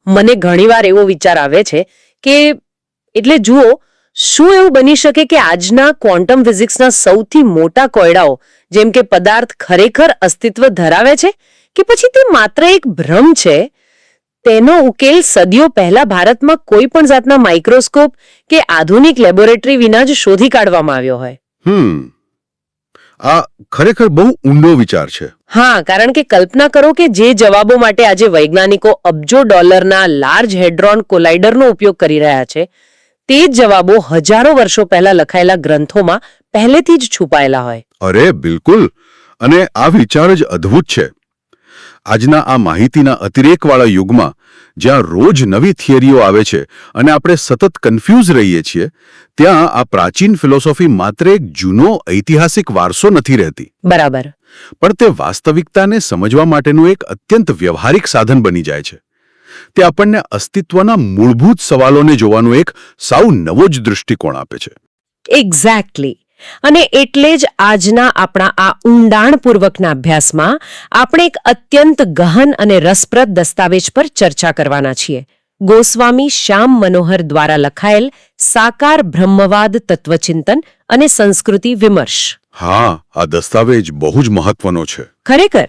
મને ઘણીવાર એવો વિચાર આવે છે કે એટલે જુઓ, શું એવું બની શકે કે આજના ક્વોન્ટમ ફિઝિક્સના સૌથી મોટા કોયડાઓ જેમ કે પદાર્થ ખરેખર અસ્તિત્વ ધરાવે છે કે પછી તે માત્ર એક ભ્રમ છે? તેનો ઉકેલ સદીઓ પહેલા ભારતમાં કોઈ પણ જાતના માઇક્રોસ્કોપ કે આધુનિક લેબોરેટરી વિના જ શોધી કાઢવામાં આવ્યો હોય. આ ખરેખર બહુ ઊંડો વિચાર છે. હા, કારણ કે કલ્પના કરો કે જે જવાબો માટે આજે વૈજ્ઞાનિકો અબજો ડોલરના લાર્જ હેડ્રોન કોલાઇડરનો ઉપયોગ કરી રહ્યા છે, તે જ જવાબો હજારો વર્ષો પહેલા લખાયેલા ગ્રંથોમાં પહેલેથી જ છુપાયેલા હોય. અરે બિલકુલ. અને આ વિચાર જ અદ્ભુત છે. આજના આ માહિતીના અતિરેકવાળા યુગમાં જ્યાં રોજ નવી થિયરીઓ આવે છે અને આપણે સતત કન્ફ્યુઝ રહીએ છીએ, ત્યાં આ પ્રાચીન ફિલોસોફી માત્ર એક જૂનો ઐતિહાસિક વારસો નથી રહેતી. બરાબર. પણ તે વાસ્તવિકતાને સમજવા માટેનું એક અત્યંત વ્યવહારિક સાધન બની જાય છે. તે આપણને અસ્તિત્વના મૂળભૂત સવાલોને જોવાનો એક સાવ નવો જ દૃષ્ટિકોણ આપે છે. એક્ઝેક્ટલી. અને એટલે જ આજના આપણા આ ઊંડાણપૂર્વકના અભ્યાસમાં આપણે એક અત્યંત ગહન અને રસપ્રદ દસ્તાવેજ પર ચર્ચા કરવાના છીએ. ગોસ્વામી શ્યામ મનોહર દ્વારા લખાયેલ સાકાર બ્રહ્મવાદ તત્વચિંતન અને સંસ્કૃતિ વિમર્શ. હા, આ દસ્તાવેજ બહુ જ મહત્વનો છે. ખરેખર,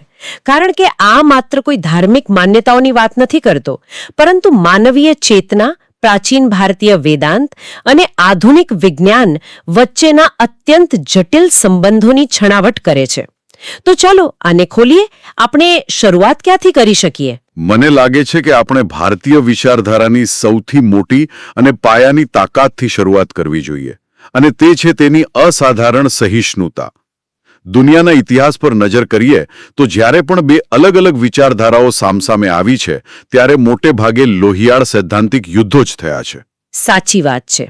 કારણ કે આ માત્ર કોઈ ધાર્મિક માન્યતાઓની વાત નથી કરતો, પરંતુ માનવીય ચેતના, પ્રાચીન ભારતીય વેદાંત અને આધુનિક વિજ્ઞાન વચ્ચેના અત્યંત જટિલ સંબંધોની છણાવટ કરે છે. તો ચાલો આને ખોલીએ. આપણે શરૂઆત ક્યાંથી કરી શકીએ? મને લાગે છે કે આપણે ભારતીય વિચારધારાની સૌથી મોટી અને પાયાની તાકાતથી શરૂઆત કરવી જોઈએ, અને તે છે તેની અસાધારણ સહિષ્ણુતા. દુનિયાના ઇતિહાસ પર નજર કરીએ તો જ્યારે પણ બે અલગ અલગ વિચારધારાઓ સામસામે આવી છે, ત્યારે મોટે ભાગે લોહિયાળ સૈદ્ધાંતિક યુદ્ધો જ થયા છે. સાચી વાત છે.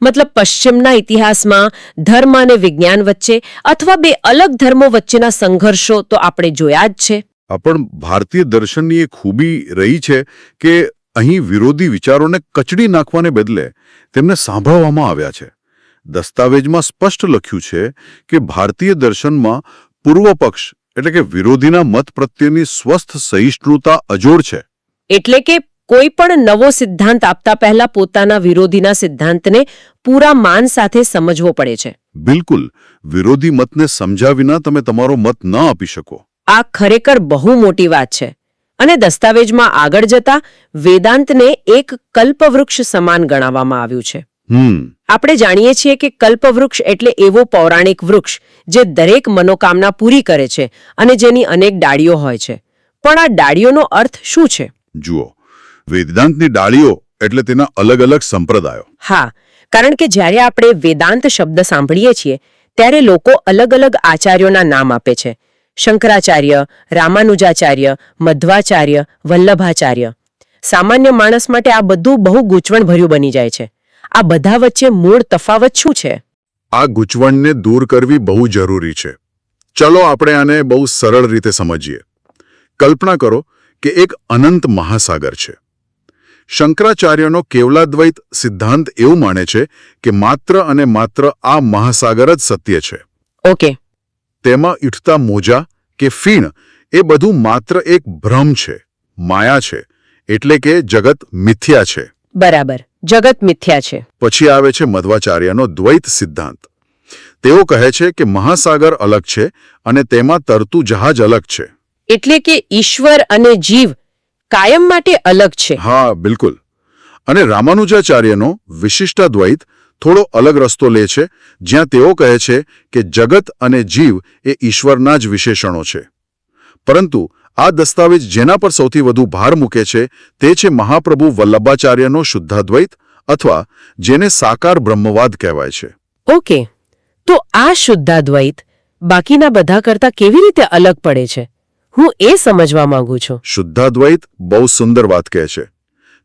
મતલબ પશ્ચિમના ઇતિહાસમાં ધર્મ અને વિજ્ઞાન વચ્ચે અથવા બે અલગ ધર્મો વચ્ચેના સંઘર્ષો તો આપણે જોયા જ છે. પણ ભારતીય દર્શનની એક ખૂબી રહી છે કે અહીં વિરોધી વિચારોને કચડી નાખવાને બદલે તેમને સાંભળવામાં આવ્યા છે. દસ્તાવેજમાં સ્પષ્ટ લખ્યું છે કે ભારતીય દર્શનમાં પૂર્વ પક્ષ એટલે કે વિરોધીના મત પ્રત્યેની સ્વસ્થ સહિષ્ણુતા અજોડ છે. એટલે કે કોઈ પણ નવો સિદ્ધાંત આપતા પહેલા પોતાના વિરોધીના સિદ્ધાંતને પૂરા માન સાથે સમજવો પડે છે. બિલકુલ. વિરોધી મતને સમજ્યા વિના તમે તમારો મત ન આપી શકો. આ ખરેખર બહુ મોટી વાત છે. અને દસ્તાવેજમાં આગળ જતા વેદાંતને એક કલ્પવૃક્ષ સમાન ગણાવવામાં આવ્યું છે. આપણે જાણીએ છીએ કે કલ્પવૃક્ષ એટલે એવો પૌરાણિક વૃક્ષ જે દરેક મનોકામના પૂરી કરે છે અને જેની અનેક ડાળીઓ હોય છે. પણ આ ડાળીઓનો અર્થ શું છે? જુઓ, વેદાંતની ડાળીઓ એટલે તેના અલગ અલગ સંપ્રદાયો. હા, કારણ કે જ્યારે આપણે વેદાંત શબ્દ સાંભળીએ છીએ ત્યારે લોકો અલગ અલગ આચાર્યોના નામ આપે છે. શંકરાચાર્ય, રામાનુજાચાર્ય, મધ્વાચાર્ય, વલ્લભાચાર્ય. સામાન્ય માણસ માટે આ બધું બહુ ગૂંચવણભર્યું બની જાય છે. આ બધા વચ્ચે મૂળ તફાવત શું છે? આ ગૂંચવણને દૂર કરવી બહુ જરૂરી છે. ચલો આપણે આને બહુ સરળ રીતે સમજીએ. કલ્પના કરો કે એક અનંત મહાસાગર છે. શંકરાચાર્યનો કેવલાદ્વૈત સિદ્ધાંત એવું માને છે કે માત્ર અને માત્ર આ મહાસાગર જ સત્ય છે. ઓકે. તેમાં ઈઠતા મોજા કે ફીણ એ બધું માત્ર એક ભ્રમ છે, માયા છે, એટલે કે જગત મિથ્યા છે. બરાબર, જગત મિથ્યા છે. પછી આવે છે મધ્વાચાર્યનો દ્વૈત સિદ્ધાંત. તેઓ કહે છે કે મહાસાગર અલગ છે અને તેમાં તરતું જહાજ અલગ છે. એટલે કે ઈશ્વર અને જીવ કાયમ માટે અલગ છે. હા, બિલકુલ. અને રામાનુજાચાર્યનો વિશિષ્ટાદ્વૈત થોડો અલગ રસ્તો લે છે, જ્યાં તેઓ કહે છે કે જગત અને જીવ એ ઈશ્વરના જ વિશેષણો છે. પરંતુ આ દસ્તાવેજ જેના પર સૌથી વધુ ભાર મૂકે છે તે છે મહાપ્રભુ વલ્લભાચાર્યનો શુદ્ધાદ્વૈત, અથવા જેને સાકાર બ્રહ્મવાદ કહેવાય છે. ઓકે, તો આ શુદ્ધાદ્વૈત બાકીના બધા કરતા કેવી રીતે અલગ પડે છે? હું એ સમજવા માંગુ છું. શુદ્ધાદ્વૈત બહુ સુંદર વાત કહે છે.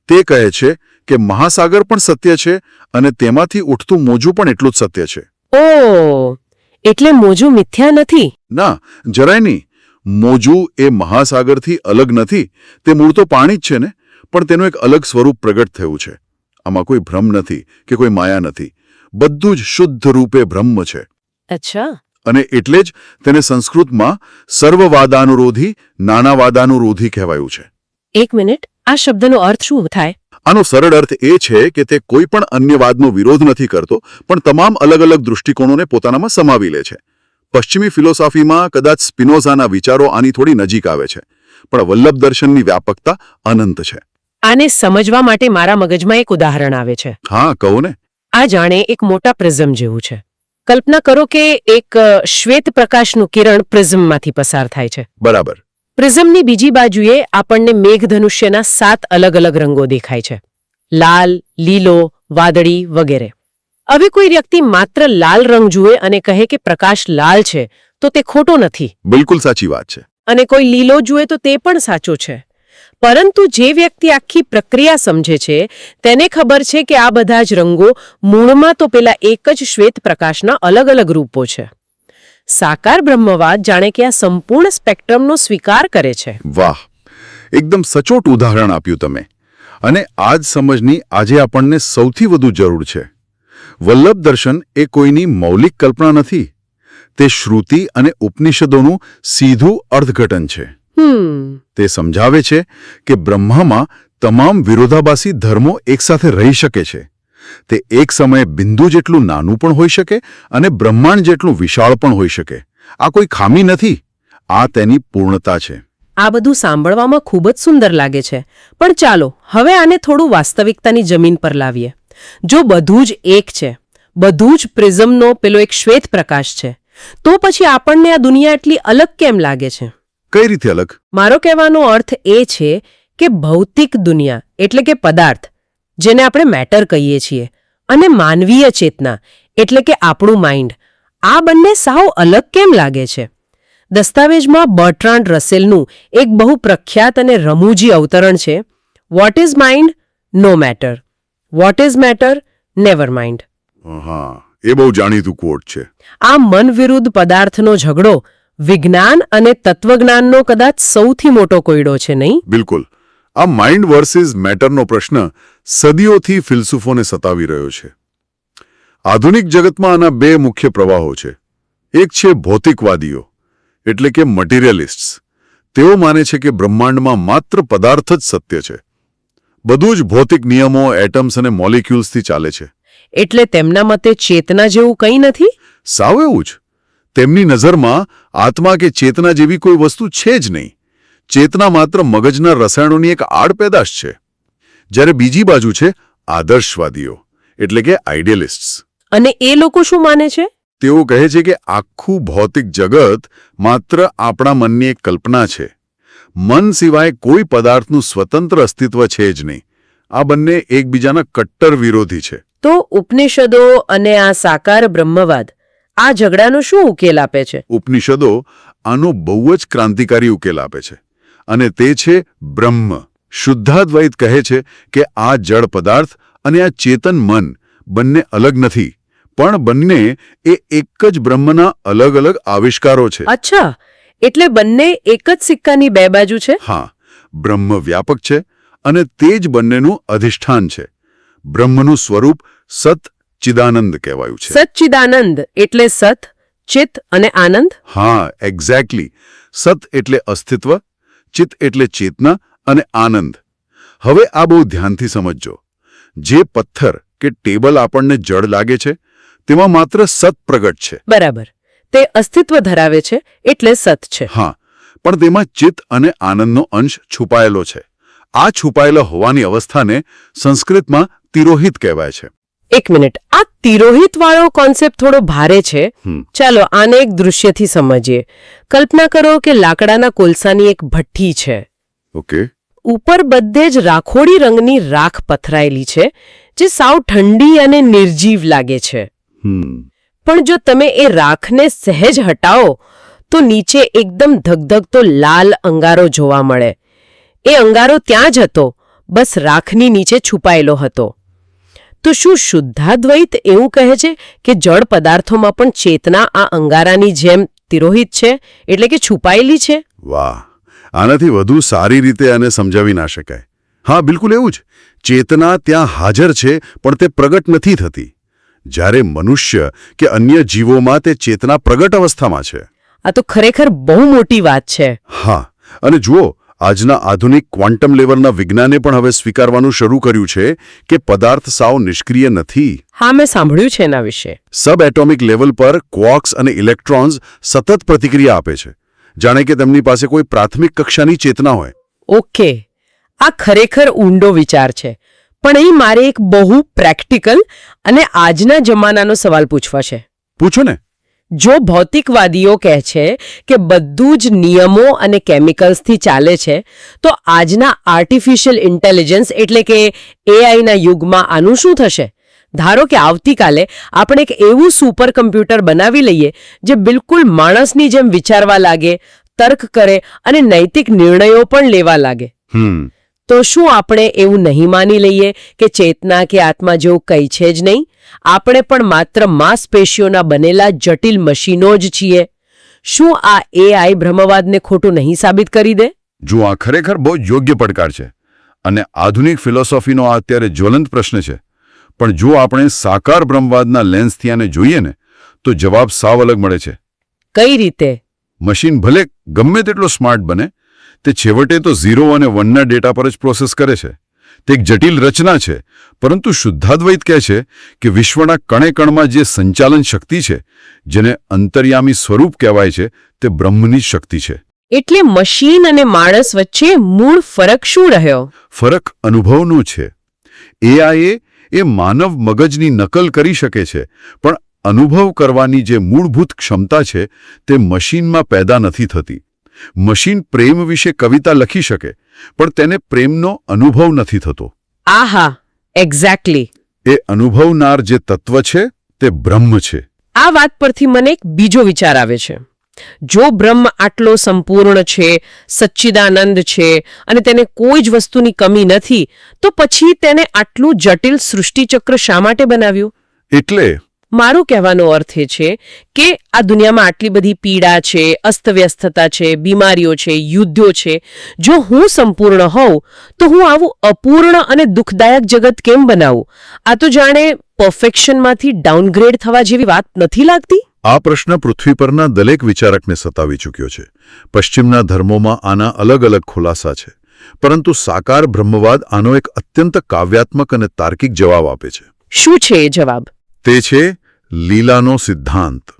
તે કહે છે કે મહાસાગર પણ સત્ય છે અને તેમાંથી ઉઠતું મોજું પણ એટલું જ સત્ય છે. ઓહ, એટલે મોજું મિથ્યા નથી? ના, જરાય નહીં. મોજું એ મહાસાગરથી અલગ નથી. તે મૂળ તો પાણી જ છે ને, પણ તેનું એક અલગ સ્વરૂપ પ્રગટ થયું છે. આમાં કોઈ ભ્રમ નથી કે કોઈ માયા નથી. બધું જ શુદ્ધ રૂપે બ્રહ્મ છે. અચ્છા. અને એટલે જ તેને સંસ્કૃતમાં સર્વવાદાનુરોધી નાનાવાદાનુરોધી કહેવાયું છે. એક મિનિટ, આ શબ્દનો અર્થ શું થાય? આનો સરળ અર્થ એ છે કે તે કોઈ પણ અન્ય વાદનો વિરોધ નથી કરતો, પણ તમામ અલગ અલગ દૃષ્ટિકોણોને પોતાનામાં સમાવી લે છે. પશ્ચિમી ફિલોસોફીમાં કદાચ સ્પિનોઝાના વિચારો આની થોડી નજીક આવે છે, પણ વલ્લભ દર્શનની વ્યાપકતા અનંત છે. આને સમજવા માટે મારા મગજમાં એક ઉદાહરણ આવે છે. હા, કહો ને. આ જાણે એક મોટા પ્રિઝમ જેવું છે. કલ્પના કરો કે એક શ્વેત પ્રકાશનું કિરણ પ્રિઝમમાંથી પસાર થાય છે. બરાબર. પ્રિઝમની બીજી બાજુએ આપણને મેઘધનુષ્યના 7 અલગ અલગ રંગો દેખાય છે: લાલ, લીલો, વાદળી વગેરે. હવે કોઈ વ્યક્તિ માત્ર લાલ રંગ જુએ અને કહે કે પ્રકાશ લાલ છે, તો તે ખોટો નથી. બિલકુલ સાચી વાત છે. અને કોઈ લીલો જુએ તો તે પણ સાચો છે. પરંતુ જે વ્યક્તિ આખી પ્રક્રિયા સમજે છે તેને ખબર છે કે આ બધા જ રંગો મૂળમાં તો પેલા એક જ શ્વેત પ્રકાશના અલગ અલગ રૂપો છે. સાકાર બ્રહ્મવાદ જાણે કે આ સંપૂર્ણ સ્પેક્ટ્રમનો સ્વીકાર કરે છે. વાહ, એકદમ સચોટ ઉદાહરણ આપ્યું તમે. અને આ જ સમજની આજે આપણને સૌથી વધુ જરૂર છે. વલ્લભ દર્શન એ કોઈની મૌલિક કલ્પના નથી. તે શ્રુતિ અને ઉપનિષદોનું સીધું અર્થઘટન છે. તે સમજાવે છે કે બ્રહ્મામાં તમામ વિરોધાભાસી ધર્મો એકસાથે રહી શકે છે. તે એક સમયે બિંદુ જેટલું નાનું પણ હોઈ શકે અને બ્રહ્માંડ જેટલું વિશાળ પણ હોઈ શકે. આ કોઈ ખામી નથી, આ તેની પૂર્ણતા છે. આ બધું સાંભળવામાં ખૂબ જ સુંદર લાગે છે, પણ ચાલો હવે આને થોડું વાસ્તવિકતાની જમીન પર લાવીએ. જો બધું જ એક છે, બધું જ પ્રિઝમનો પેલો એક શ્વેત પ્રકાશ છે, તો પછી આપણને આ દુનિયા એટલી અલગ કેમ લાગે છે? કઈ રીતે અલગ? મારો કહેવાનો અર્થ એ છે કે ભૌતિક દુનિયા એટલે કે પદાર્થ, જેને આપણે મેટર કહીએ છીએ, અને માનવીય ચેતના એટલે કે આપણું માઇન્ડ, આ બંને સાવ અલગ કેમ લાગે છે? દસ્તાવેજમાં બર્ટ્રાન્ડ રસેલનું એક બહુ પ્રખ્યાત અને રમૂજી અવતરણ છે: what is mind? No matter. What is matter? Never mind. હા, એ બહુ જાણીતું કોટ છે. આ મન વિરુદ્ધ પદાર્થનો ઝઘડો વિજ્ઞાન અને તત્વજ્ઞાનનો કદાચ સૌથી મોટો કોયડો છે, નહીં? બિલકુલ. આ માઇન્ડ વર્સિસ મેટરનો પ્રશ્ન સદીઓથી ફિલસૂફોને સતાવી રહ્યો છે. આધુનિક જગતમાં આના બે મુખ્ય પ્રવાહો છે. એક છે ભૌતિકવાદીઓ, એટલે કે મટીરિયલિસ્ટ્સ. તેઓ માને છે કે બ્રહ્માંડમાં માત્ર પદાર્થ જ સત્ય છે. બધું જ ભૌતિક નિયમો, એટમ્સ અને મોલિક્યુલ્સથી ચાલે છે. એટલે તેમના મતે ચેતના જેવું કંઈ નથી? સાવ એવું જ. તેમની નજરમાં આત્મા કે ચેતના જેવી કોઈ વસ્તુ છે જ નહીં. ચેતના માત્ર મગજના રસાયણોની એક આડપેદાશ છે. જ્યારે બીજી બાજુ છે આદર્શવાદીઓ, એટલે કે આઇડિયલિસ્ટ્સ. અને એ લોકો શું માને છે? તેઓ કહે છે કે આખું ભૌતિક જગત માત્ર આપણા મનની એક કલ્પના છે. મન સિવાય કોઈ પદાર્થનું સ્વતંત્ર અસ્તિત્વ છે જ નહીં. આ બંને એકબીજાના કટ્ટર વિરોધી છે. તો ઉપનિષદો અને આ સાકાર બ્રહ્મવાદ આ ઝઘડાનો શું ઉકેલ આપે છે? ઉપનિષદો આનો બહુ જ ક્રાંતિકારી ઉકેલ આપે છે, અને તે છે બ્રહ્મ. શુદ્ધાદ્વૈત કહે છે કે આ જળ પદાર્થ અને આ ચેતન મન બંને અલગ નથી, પણ બંને એ એક જ બ્રહ્મના અલગ અલગ આવિષ્કારો છે. અચ્છા, એટલે બંને એક જ સિક્કાની બે બાજુ છે? હા, બ્રહ્મ વ્યાપક છે અને તે જ બંનેનું અધિષ્ઠાન છે. બ્રહ્મનું સ્વરૂપ સત ચિદાનંદ કહેવાયું છે. સચ્ચિદાનંદ એટલે સત, ચિત અને આનંદ? હા, એક્ઝેક્ટલી. સત એટલે અસ્તિત્વ, ચિત એટલે ચેતના અને આનંદ. હવે આ બહુ ધ્યાનથી સમજજો. જે પથ્થર કે ટેબલ આપણને જડ લાગે છે, તેમાં માત્ર સત પ્રગટ છે. બરાબર. તે અસ્તિત્વ ધરાવે છે એટલે સત છે. હા, પણ તેમાં ચિત્ત અને આનંદનો અંશ છુપાયેલો છે. આ છુપાયેલા હોવાની અવસ્થાને સંસ્કૃતમાં તિરોહિત કહેવાય છે. એક મિનિટ, આ તિરોહિત વાળો કોન્સેપ્ટ થોડો ભારે છે. ચાલો આને એક દૃશ્યથી સમજીએ. કલ્પના કરો કે લાકડાના કોલસાની એક ભઠ્ઠી છે. ઓકે. ઉપર બધે જ રાખોડી રંગની રાખ પથરાયેલી છે, જે સાવ ઠંડી અને નિર્જીવ લાગે છે. પણ જો તમે એ રાખને સહેજ હટાવો તો નીચે એકદમ ધગધગતો લાલ અંગારો જોવા મળે. એ અંગારો ત્યાં જ હતો, બસ રાખની નીચે છુપાયેલો હતો. તો શું શુદ્ધાદ્વૈત એવું કહે છે કે જળ પદાર્થોમાં પણ ચેતના આ અંગારાની જેમ તિરોહિત છે, એટલે કે છુપાયેલી છે? વાહ, આનાથી વધુ સારી રીતે આને સમજાવી ના શકાય. હા, બિલકુલ એવું જ. ચેતના ત્યાં હાજર છે, પણ તે પ્રગટ નથી થતી. જ્યારે મનુષ્ય કે અન્ય જીવોમાં તે ચેતના પ્રગટ અવસ્થામાં છે. આ તો ખરેખર બહુ મોટી વાત છે. હા, અને જુઓ, આજના આધુનિક ક્વોન્ટમ લેવલના વિજ્ઞાને પણ હવે સ્વીકારવાનું શરૂ કર્યું છે કે પદાર્થ સાવ નિષ્ક્રિય નથી. હા, મેં સાંભળ્યું છે એના વિશે. સબ એટોમિક લેવલ પર ક્વોર્ક્સ અને ઇલેક્ટ્રોન્સ સતત પ્રતિક્રિયા આપે છે, જાણે કે તેમની પાસે કોઈ પ્રાથમિક કક્ષાની ચેતના હોય. ઓકે, આ ખરેખર ઊંડો વિચાર છે. પણ અહીં મારે એક બહુ પ્રેક્ટિકલ અને આજના જમાનાનો સવાલ પૂછવા છે. પૂછો ને. જો ભૌતિકવાદીઓ કહે છે કે બધું જ નિયમો અને કેમિકલ્સથી ચાલે છે, તો આજના આર્ટિફિશિયલ ઇન્ટેલિજન્સ એટલે કે એઆઈના યુગમાં આનું શું થશે? ધારો કે આવતીકાલે આપણે એક એવું સુપર કમ્પ્યુટર બનાવી લઈએ જે બિલકુલ માણસની જેમ વિચારવા લાગે, તર્ક કરે અને નૈતિક નિર્ણયો પણ લેવા લાગે. તો શું આપણે એવું નહીં માની લઈએ કે ચેતના કે આત્મા જેવું કંઈ છે જ નહીં? આપણે પણ માત્ર માંસપેશીઓના બનેલા જટિલ મશીનો જ છીએ. શું આ એઆઈ બ્રહ્મવાદને ખોટું નહીં સાબિત કરી દે? જો આ ખરેખર બહુ યોગ્ય પડકાર છે અને આધુનિક ફિલોસોફીનો આ અત્યારે જ્વલંત પ્રશ્ન છે. પણ જો આપણે સાકાર બ્રહ્મવાદના લેન્સથી આને જોઈએ ને, તો જવાબ સાવ અલગ મળે છે. કઈ રીતે? મશીન ભલે ગમે તેટલો સ્માર્ટ બને, તે છેવટે તો 0 અને 1ના ડેટા પર જ પ્રોસેસ કરે છે. તે એક જટિલ રચના છે, પરંતુ શુદ્ધાદ્વૈત કહે છે કે વિશ્વના કણે કણમાં જે સંચાલન શક્તિ છે, જેને અંતર્યામી સ્વરૂપ કહેવાય છે, તે બ્રહ્મની શક્તિ છે. એટલે મશીન અને માણસ વચ્ચે મૂળ ફરક શું રહ્યો? ફરક અનુભવનો છે. એઆઈ એ માનવ મગજની નકલ કરી શકે છે, પણ અનુભવ કરવાની જે મૂળભૂત ક્ષમતા છે, તે મશીનમાં પેદા નથી થતી. મશીન પ્રેમ વિશે કવિતા લખી શકે, પણ તેને પ્રેમનો અનુભવ નથી થતો. આહા, એક્ઝેક્ટલી. એ અનુભવનાર જે તત્વ છે, તે બ્રહ્મ છે. આ વાત પરથી મને એક બીજો વિચાર આવે છે. જો બ્રહ્મ આટલો સંપૂર્ણ છે, સચ્ચિદાનંદ છે અને તેને કોઈ જ વસ્તુની કમી નથી, તો પછી તેને આટલું જટિલ સૃષ્ટિચક્ર શા માટે બનાવ્યું? એટલે મારું કહેવાનો અર્થ એ છે કે આ દુનિયામાં આટલી બધી પીડા છે, અસ્તવ્યસ્તતા છે, બીમારીઓ છે, યુદ્ધો છે. જો હું સંપૂર્ણ હોઉં તો હું આવું અપૂર્ણ અને દુઃખદાયક જગત કેમ બનાવું? આ તો જાણે પરફેક્શનમાંથી ડાઉનગ્રેડ થવા જેવી વાત નથી લાગતી? આ પ્રશ્ન પૃથ્વી પરના દરેક વિચારકને સતાવી ચૂક્યો છે. પશ્ચિમના ધર્મોમાં આના અલગ અલગ ખુલાસા છે, પરંતુ સાકાર બ્રહ્મવાદ આનો એક અત્યંત કાવ્યાત્મક અને તાર્કિક જવાબ આપે છે. શું છે એ જવાબ? તે છે લીલાનો સિદ્ધાંત.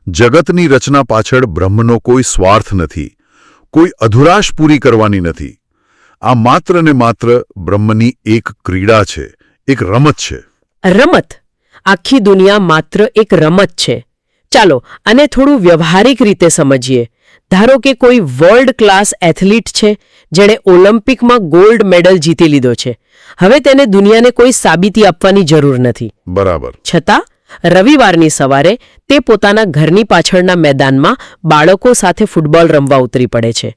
જગતની રચના પાછળ બ્રહ્મનો કોઈ સ્વાર્થ નથી, કોઈ અધુરાશ પૂરી કરવાની નથી. આ માત્ર ને માત્ર બ્રહ્મની એક ક્રીડા છે, એક રમત છે. રમત? આખી દુનિયા માત્ર એક રમત છે. ચાલો આને થોડું વ્યવહારિક રીતે સમજીએ. ધારો કે કોઈ વર્લ્ડ ક્લાસ એથ્લીટ છે જેણે ઓલિમ્પિકમાં ગોલ્ડ મેડલ જીતી લીધો છે. હવે તેને દુનિયાને કોઈ સાબિતી આપવાની જરૂર નથી. બરાબર. છતાં રવિવારની સવારે તે પોતાના ઘરની પાછળના મેદાનમાં બાળકો સાથે ફૂટબોલ રમવા ઉતરી પડે છે.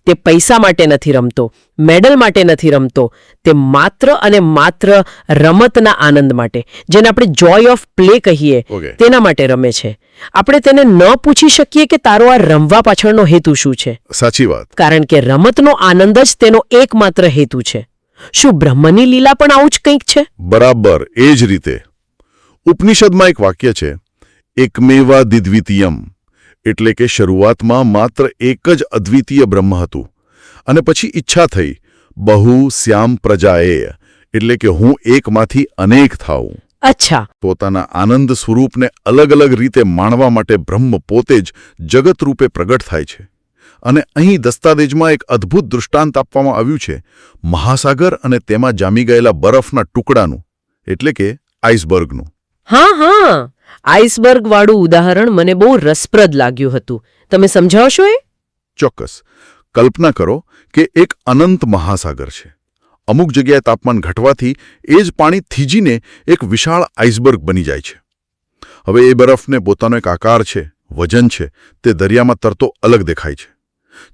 તે પૈસા માટે નથી રમતો, મેડલ માટે નથી રમતો. તે માત્ર અને માત્ર રમતના આનંદ માટે, જેને આપણે જોય ઓફ પ્લે કહીએ, તેના માટે રમે છે. આપણે તેને ન પૂછી શકીએ કે તારો આ રમવા પાછળનો હેતુ શું છે. સાચી વાત. કારણ કે રમતનો આનંદ જ તેનો એકમાત્ર હેતુ છે. શું બ્રહ્મની લીલા પણ આવું જ કંઈક છે? બરાબર એ જ રીતે. ઉપનિષદમાં એક વાક્ય છે, એકમેવા દ્વિતીયમ, એટલે કે શરૂઆતમાં માત્ર એક જ અદ્વિતીય બ્રહ્મ હતું અને પછી ઈચ્છા થઈ બહુ શ્યામ પ્રજાએ, એટલે કે હું એકમાંથી અનેક થાઉં. અચ્છા. પોતાના આનંદ સ્વરૂપને અલગ અલગ રીતે માણવા માટે બ્રહ્મ પોતે જ જગત રૂપે પ્રગટ થાય છે. અને અહીં દસ્તાવેજમાં એક અદ્ભુત દૃષ્ટાંત આપવામાં આવ્યું છે, મહાસાગર અને તેમાં જામી ગયેલા બરફના ટુકડાનું, એટલે કે આઈસબર્ગનું. હા, આઈસબર્ગ વાળું ઉદાહરણ મને બહુ રસપ્રદ લાગ્યું હતું. તમે સમજાવશો એ? ચોક્કસ. કલ્પના કરો કે એક અનંત મહાસાગર છે. અમુક જગ્યાએ તાપમાન ઘટવાથી એ જ પાણી થીજીને એક વિશાળ આઈસબર્ગ બની જાય છે. હવે એ બરફને પોતાનો એક આકાર છે, વજન છે, તે દરિયામાં તરતો અલગ દેખાય છે.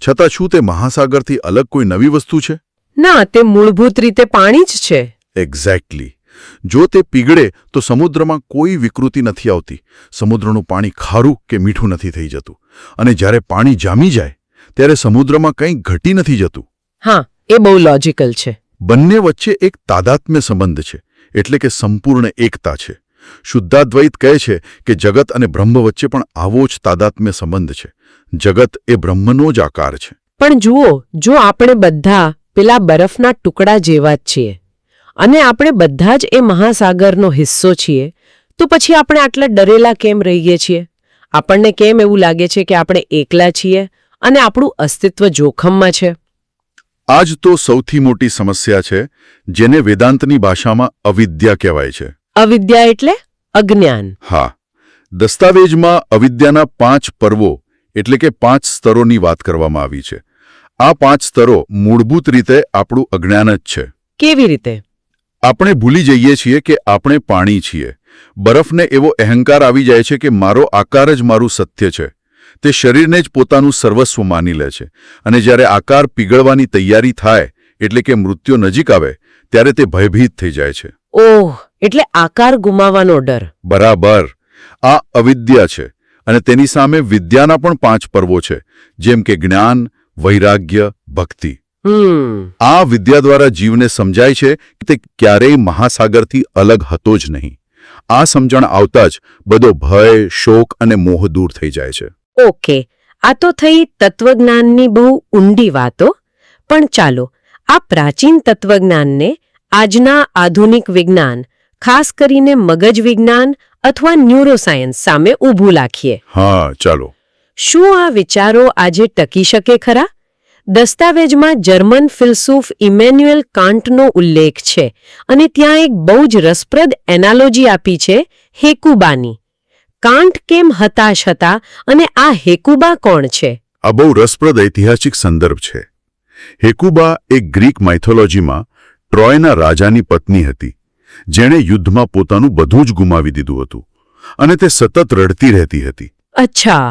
છતાં શું તે મહાસાગરથી અલગ કોઈ નવી વસ્તુ છે? ના, તે મૂળભૂત રીતે પાણી જ છે. એક્ઝેક્ટલી. જો તે પીગળે તો સમુદ્રમાં કોઈ વિકૃતિ નથી આવતી. સમુદ્રનું પાણી ખારું કે મીઠું નથી થઈ જતું. અને જ્યારે પાણી જામી જાય ત્યારે સમુદ્રમાં કંઈ ઘટી નથી જતું. હા, એ બહુ લોજિકલ છે. બંને વચ્ચે એક તાદાત્મ્ય સંબંધ છે, એટલે કે સંપૂર્ણ એકતા છે. શુદ્ધાદ્વૈત કહે છે કે જગત અને બ્રહ્મ વચ્ચે પણ આવો જ તાદાત્મ્ય સંબંધ છે. જગત એ બ્રહ્મનો જ આકાર છે. પણ જુઓ, જો આપણે બધા પેલા બરફના ટુકડા જેવા જ છીએ અને આપણે બધા જ એ મહાસાગરનો હિસ્સો છીએ, તો પછી આપણે આટલા ડરેલા કેમ રહીએ છીએ? આપણને કેમ એવું લાગે છે કે આપણે એકલા છીએ અને આપણું અસ્તિત્વ જોખમમાં છે? આ જ તો સૌથી મોટી સમસ્યા છે, જેને વેદાંતની ભાષામાં અવિદ્યા કહેવાય છે. અવિદ્યા એટલે અજ્ઞાન. હા, દસ્તાવેજમાં અવિદ્યાના 5 પર્વો એટલે કે 5 સ્તરોની વાત કરવામાં આવી છે. આ 5 સ્તરો મૂળભૂત રીતે આપણું અજ્ઞાન જ છે. કેવી રીતે? આપણે ભૂલી જઈએ છીએ કે આપણે પાણી છીએ. બરફને એવો અહંકાર આવી જાય છે કે મારો આકાર જ મારું સત્ય છે. તે શરીરને જ પોતાનું સર્વસ્વ માની લે છે અને જ્યારે આકાર પીગળવાની તૈયારી થાય એટલે કે મૃત્યુ નજીક આવે ત્યારે તે ભયભીત થઈ જાય છે. ઓહ, એટલે આકાર ગુમાવવાનો ડર. બરાબર. આ અવિદ્યા છે અને તેની સામે વિદ્યાના પણ 5 પર્વો છે, જેમ કે જ્ઞાન, વૈરાગ્ય, ભક્તિ. આ વિદ્યા દ્વારા જીવને સમજાય છે કે તે ક્યારેય મહાસાગરથી અલગ હતો જ નહીં. આ સમજણ આવતા જ બધો ભય, શોક અને મોહ દૂર થઈ જાય છે. ઓકે, આ તો થઈ તત્વજ્ઞાનની બહુ ઊંડી વાતો. પણ ચાલો આ પ્રાચીન તત્વજ્ઞાનને આજના આધુનિક વિજ્ઞાન, ખાસ કરીને મગજ વિજ્ઞાન અથવા ન્યુરોસાયન્સ સામે ઊભું રાખીએ. હા, ચાલો. શું આ વિચારો આજે ટકી શકે ખરા? દસ્તાવેજમાં જર્મન ફિલસૂફ ઇમેન્યુએલ કાન્ટનો ઉલ્લેખ છે અને ત્યાં એક બહુ જ રસપ્રદ એનાલોજી આપી છે, હેકુબાની. કાન્ટ કેમ હતાશ હતા અને આ હેકુબા કોણ છે? આ બહુ રસપ્રદ ઐતિહાસિક સંદર્ભ છે. હેકુબા એક ગ્રીક માઇથોલોજીમાં ટ્રોયના રાજાની પત્ની હતી, જેણે યુદ્ધમાં પોતાનું બધું જ ગુમાવી દીધું હતું અને તે સતત રડતી રહેતી હતી. અચ્છા.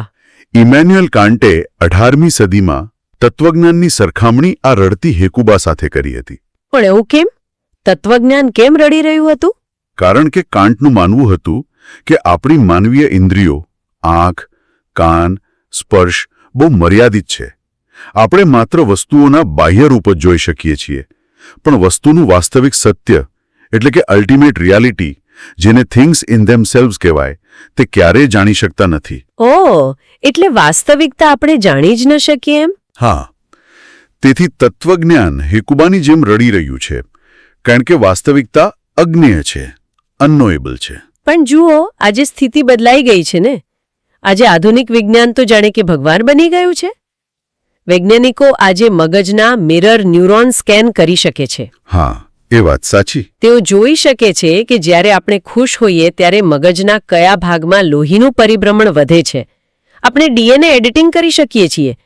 ઇમેન્યુએલ કાન્ટે 18મી સદીમાં તત્વજ્ઞાનની સરખામણી આ રડતી હેકુબા સાથે કરી હતી. પણ એવું કેમ? તત્વજ્ઞાન કેમ રડી રહ્યું હતું? કારણ કે કાન્ટનું માનવું હતું કે આપણી માનવીય ઇન્દ્રિયો, આંખ, કાન, સ્પર્શ બહુ મર્યાદિત છે. આપણે માત્ર વસ્તુઓના બાહ્ય રૂપ જ જોઈ શકીએ છીએ, પણ વસ્તુનું વાસ્તવિક સત્ય એટલે કે અલ્ટિમેટ રિયાલિટી, જેને થિંગ્સ ઇન ધેમસેલ્વ્સ કહેવાય, તે ક્યારેય જાણી શકતા નથી. ઓહ, એટલે વાસ્તવિકતા આપણે જાણી જ ન શકીએ એમ? હા, તેથી તત્વજ્ઞાન હેકુબાની જેમ રડી રહ્યું છે, કારણ કે વાસ્તવિકતા અજ્ઞેય છે, અનનોએબલ છે. પણ જુઓ, આજે સ્થિતિ બદલાઈ ગઈ છે ને. આજે આધુનિક વિજ્ઞાન તો જાણે કે ભગવાન બની ગયું છે. વૈજ્ઞાનિકો આજે મગજના મિરર ન્યુરોન સ્કેન કરી શકે છે. હા, એ વાત સાચી. તેઓ જોઈ શકે છે કે જ્યારે આપણે ખુશ હોઈએ ત્યારે મગજના કયા ભાગમાં લોહીનું પરિભ્રમણ વધે છે. આપણે ડીએનએ એડિટિંગ કરી શકીએ છીએ.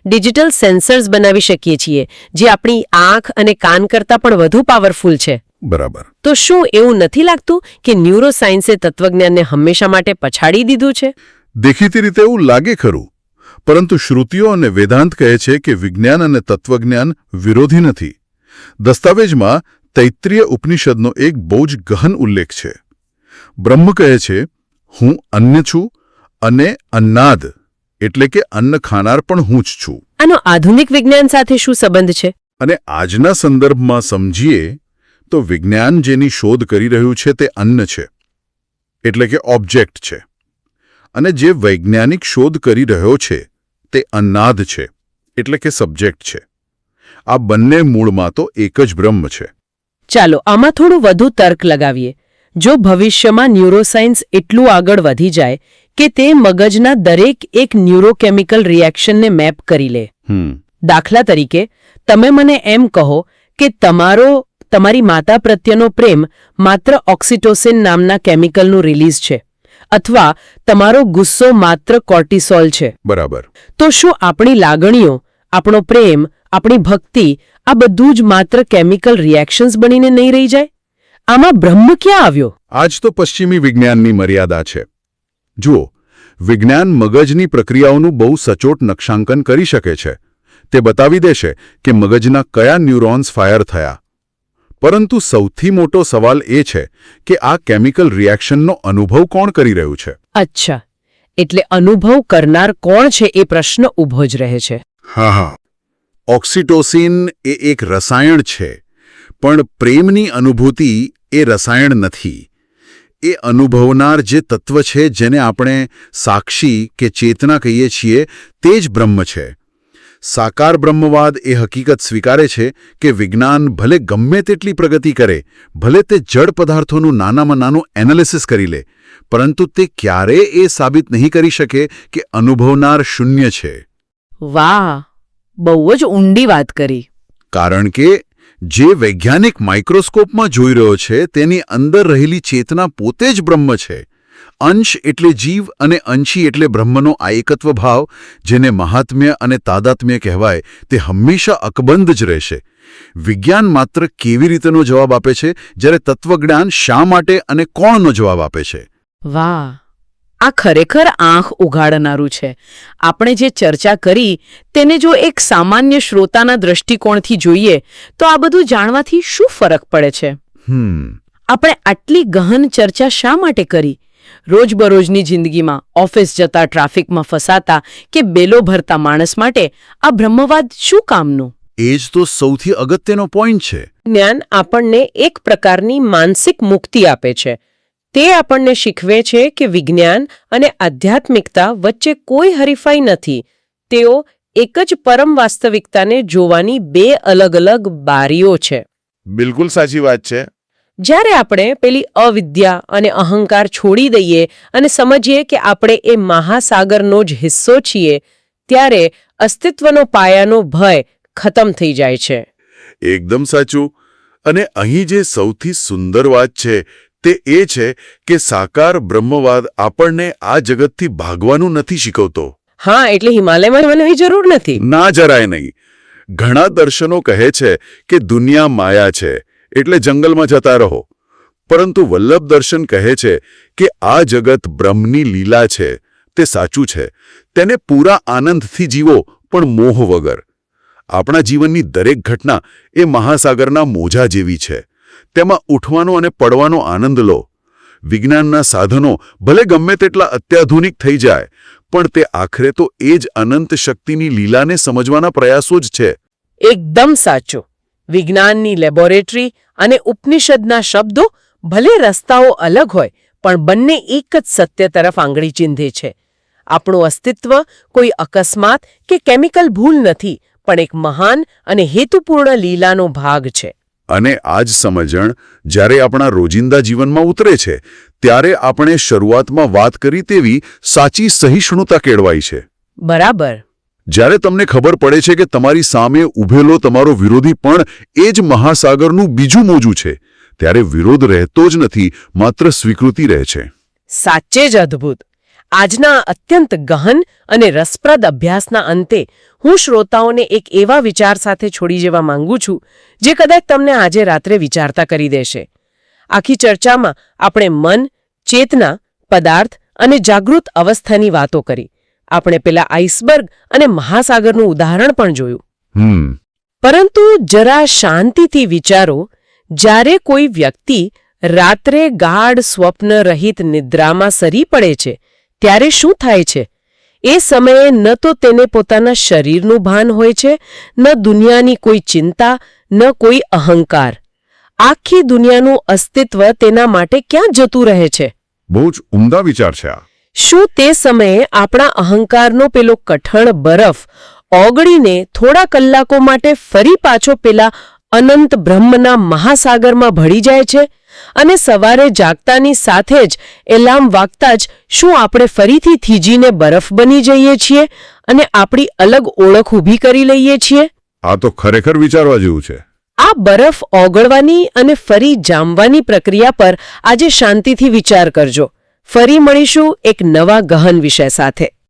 ડિજિટલ સેન્સર્સ બનાવી શકીએ છીએ, જે આપણી આંખ અને કાન કરતાં પણ વધુ પાવરફુલ છે. બરાબર. તો શું એવું નથી લાગતું કે ન્યુરોસાયન્સે તત્વજ્ઞાનને હંમેશા માટે પછાડી દીધું છે? દેખીતી રીતે એવું લાગે ખરું, પરંતુ શ્રુતિઓ અને વેદાંત કહે છે કે વિજ્ઞાન અને તત્વજ્ઞાન વિરોધી નથી. દસ્તાવેજમાં તૈત્રીય ઉપનિષદનો એક બહુ જ ગહન ઉલ્લેખ છે. બ્રહ્મ કહે છે, હું અન્ય છું અને અન્નાદ એટલે કે અન્ન ખાનાર પણ હું જ છું. આનો આધુનિક વિજ્ઞાન સાથે શું સંબંધ છે? અને આજના સંદર્ભમાં સમજીએ તો વિજ્ઞાન જેની શોધ કરી રહ્યું છે તે અન્ન છે, એટલે કે ઓબ્જેક્ટ છે, અને જે વૈજ્ઞાનિક શોધ કરી રહ્યો છે તે અન્નાદ છે, એટલે કે સબ્જેક્ટ છે. આ બંને મૂળમાં તો એક જ બ્રહ્મ છે. ચાલો આમાં થોડું વધુ તર્ક લગાવીએ. જો ભવિષ્યમાં ન્યુરોસાયન્સ એટલું આગળ વધી જાય કે તે મગજના દરેક એક ન્યુરોકેમિકલ રિએક્શનને મેપ કરી લે. દાખલા તરીકે, તમે મને એમ કહો કે તમારી માતા પ્રત્યેનો પ્રેમ માત્ર ઓક્સિટોસિન નામના કેમિકલનું રિલીઝ છે, અથવા તમારો ગુસ્સો માત્ર કોર્ટિસોલ છે. બરાબર. તો શું આપણી લાગણીઓ, આપણો પ્રેમ, આપણી ભક્તિ આ બધું જ માત્ર કેમિકલ રિએક્શન્સ બનીને નહીં રહી જાય? આમાં બ્રહ્મ ક્યાં આવ્યો? આજ તો પશ્ચિમી વિજ્ઞાનની મર્યાદા છે. જુઓ, વિજ્ઞાન મગજની પ્રક્રિયાઓનું બહુ સચોટ નકશાંકન કરી શકે છે. તે બતાવી દેશે કે મગજના કયા ન્યુરોન્સ ફાયર થયા. પરંતુ સૌથી મોટો સવાલ એ છે કે આ કેમિકલ રિએક્શનનો અનુભવ કોણ કરી રહ્યું છે? અચ્છા, એટલે અનુભવ કરનાર કોણ છે એ પ્રશ્ન ઊભો જ રહે છે. હા. ઓક્સિટોસિન એ એક રસાયણ છે, પણ પ્રેમની અનુભૂતિ એ રસાયણ નથી. એ અનુભવનાર જે તત્વ છે, જેને આપણે સાક્ષી કે ચેતના કહીએ છીએ, તે જ બ્રહ્મ છે. સાકાર બ્રહ્મવાદ એ હકીકત સ્વીકારે છે કે વિજ્ઞાન ભલે ગમે તેટલી પ્રગતિ કરે, ભલે તે જડ પદાર્થોનું નાનામાં નાનું એનાલિસિસ કરી લે, પરંતુ તે ક્યારેય એ સાબિત નહીં કરી શકે કે અનુભવનાર શૂન્ય છે. વાહ, બહુ જ ઊંડી વાત કરી. કારણ કે જે વૈજ્ઞાનિક માઇક્રોસ્કોપમાં જોઈ રહ્યો છે તેની અંદર રહેલી ચેતના પોતે જ બ્રહ્મ છે. અંશ એટલે જીવ અને અંશી એટલે બ્રહ્મનો આ એકત્વ ભાવ, જેને મહાત્મ્ય અને તાદાત્મ્ય કહેવાય, તે હંમેશા અકબંધ જ રહેશે. વિજ્ઞાન માત્ર કેવી રીતેનો જવાબ આપે છે, જ્યારે તત્વજ્ઞાન શા માટે અને કોણનો જવાબ આપે છે. વાહ, આ ખરેખર આંખ ઉઘાડનારું છે. આપણે જે ચર્ચા કરી તેને જો એક સામાન્ય શ્રોતાના દૃષ્ટિકોણથી જોઈએ તો આ બધું જાણવાથી શું ફરક પડે છે? આપણે આટલી ગહન ચર્ચા શા માટે કરી? રોજબરોજની જિંદગીમાં ઓફિસ જતા ટ્રાફિકમાં ફસાતા કે બેલો ભરતા માણસ માટે આ બ્રહ્મવાદ શું કામનું? એ જ તો સૌથી અગત્યનો પોઈન્ટ છે. જ્ઞાન આપણને એક પ્રકારની માનસિક મુક્તિ આપે છે. તે આપણને શીખવે છે કે વિજ્ઞાન અને આધ્યાત્મિકતા વચ્ચે કોઈ હરીફાઈ નથી. તેઓ એક જ પરમ વાસ્તવિકતાને જોવાની બે અલગ અલગ બારીઓ છે. બિલકુલ સાચી વાત છે. જ્યારે આપણે પેલી અવિદ્યા અને અહંકાર છોડી દઈએ અને સમજીએ કે આપણે એ મહાસાગરનો જ હિસ્સો છીએ, ત્યારે અસ્તિત્વનો પાયાનો ભય ખતમ થઈ જાય છે. એકદમ સાચું. અને અહીં જે સૌથી સુંદર વાત છે તે એ છે કે સાકાર બ્રહ્મવાદ આપણને આ જગતથી ભાગવાનું નથી શીખવતો. હા, એટલે હિમાલયમાં જવાની જરૂર નથી. ના, જરાય નહીં. ઘણા દર્શનો કહે છે કે દુનિયા માયા છે, એટલે જંગલમાં જતા રહો. પરંતુ વલ્લભ દર્શન કહે છે કે આ જગત બ્રહ્મની લીલા છે. તે સાચું છે. તેને પૂરા આનંદથી જીવો, પણ મોહ વગર. આપણા જીવનની દરેક ઘટના એ મહાસાગરના મોજા જેવી છે. તેમાં ઉઠવાનો અને પડવાનો આનંદ લો. વિજ્ઞાનના સાધનો ભલે ગમે તેટલા અત્યાધુનિક થઈ જાય, પણ તે આખરે તો એ જ અનંત શક્તિની લીલાને સમજવાના પ્રયાસો જ છે. એકદમ સાચું. વિજ્ઞાનની લેબોરેટરી અને ઉપનિષદના શબ્દો ભલે રસ્તાઓ અલગ હોય, પણ બંને એક જ સત્ય તરફ આંગળી ચીંધે છે. આપણું અસ્તિત્વ કોઈ અકસ્માત કે કેમિકલ ભૂલ નથી, પણ એક મહાન અને હેતુપૂર્ણ લીલાનો ભાગ છે. અને આ જ સમજણ જ્યારે આપણા રોજિંદા જીવનમાં ઉતરે છે, ત્યારે આપણે શરૂઆતમાં વાત કરી તેવી સાચી સહિષ્ણુતા કેળવાય છે. બરાબર. જ્યારે તમને ખબર પડે છે કે તમારી સામે ઊભેલો તમારો વિરોધી પણ એ જ મહાસાગરનું બીજું મોજું છે, ત્યારે વિરોધ રહેતો જ નથી, માત્ર સ્વીકૃતિ રહે છે. સાચે જ અદ્ભુત. આજના અત્યંત ગહન અને રસપ્રદ અભ્યાસના અંતે હું શ્રોતાઓને એક એવા વિચાર સાથે છોડી જવા માંગુ છું જે કદાચ તમને આજે રાત્રે વિચારતા કરી દેશે. આખી ચર્ચામાં આપણે મન, ચેતના, પદાર્થ અને જાગૃત અવસ્થાની વાતો કરી. આપણે પેલા આઈસબર્ગ અને મહાસાગરનું ઉદાહરણ પણ જોયું. પરંતુ જરા શાંતિથી વિચારો, જ્યારે કોઈ વ્યક્તિ રાત્રે ગાઢ સ્વપ્ન રહિત નિદ્રામાં સરી પડે છે, ત્યારે શું થાય છે? એ સમયે ન તો તેને પોતાના શરીરનું ભાન હોય છે, ન દુનિયાની કોઈ ચિંતા, ન કોઈ અહંકાર. આખી દુનિયાનું અસ્તિત્વ તેના માટે ક્યાં જતું રહે છે? બહુ જ ઉમદા વિચાર છે આ. શું તે સમયે આપણા અહંકારનો પેલો કઠણ બરફ ઓગળીને થોડા કલાકો માટે ફરી પાછો પેલા અનંત બ્રહ્મના મહાસાગરમાં ભળી જાય છે? અને સવારે જાગતાની સાથે જ એલાર્મ વાગતા જ શું આપણે ફરીથી થીજીને બરફ બની જઈએ છીએ અને આપણી અલગ ઓળખ ઊભી કરી લઈએ છીએ? આ તો ખરેખર વિચારવા જેવું છે. આ બરફ ઓગળવાની અને ફરી જામવાની પ્રક્રિયા પર આજે શાંતિથી વિચાર કરજો. ફરી મળીશું એક નવા ગહન વિષય સાથે.